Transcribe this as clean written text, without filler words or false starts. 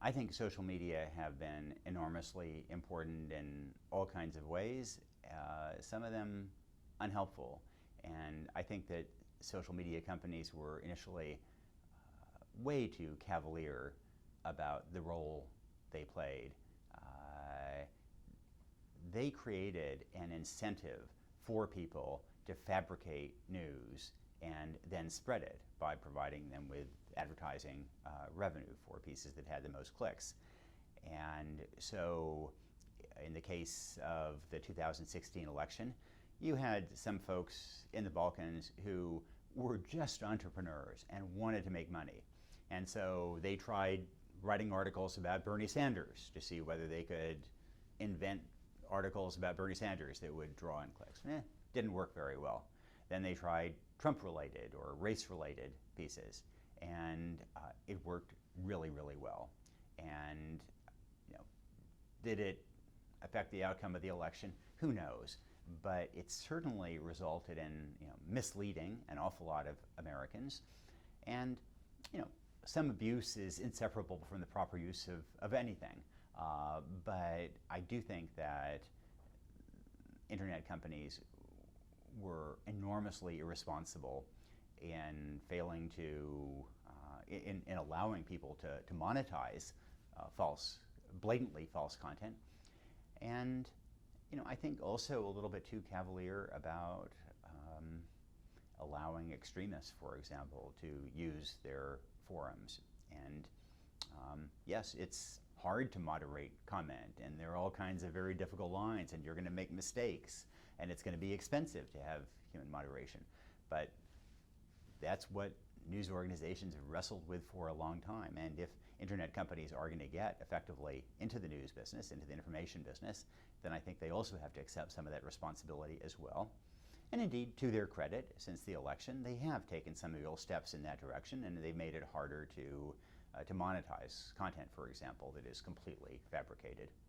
I think social media have been enormously important in all kinds of ways, some of them unhelpful. And I think that social media companies were initially way too cavalier about the role they played. Uh, they created an incentive for people to fabricate news and then spread it by providing them with advertising revenue for pieces that had the most clicks. And so, in the case of the 2016 election, you had some folks in the Balkans who were just entrepreneurs and wanted to make money. And so they tried writing articles about Bernie Sanders to see whether they could invent articles about Bernie Sanders that would draw in clicks. Didn't work very well. Then they tried Trump-related or race-related pieces, and it worked really, really well. And did it affect the outcome of the election? Who knows? But it certainly resulted in misleading an awful lot of Americans, and some abuse is inseparable from the proper use of anything. But I do think that internet companies were enormously irresponsible in failing to, in allowing people to monetize blatantly false content. And I think also a little bit too cavalier about allowing extremists, for example, to use their forums. And yes, it's hard to moderate comment, and there are all kinds of very difficult lines, and you're going to make mistakes, and it's going to be expensive to have human moderation. But that's what news organizations have wrestled with for a long time. And if internet companies are going to get effectively into the news business, into the information business, then I think they also have to accept some of that responsibility as well. And indeed, to their credit, since the election, they have taken some real steps in that direction, and they've made it harder to monetize content, for example, that is completely fabricated.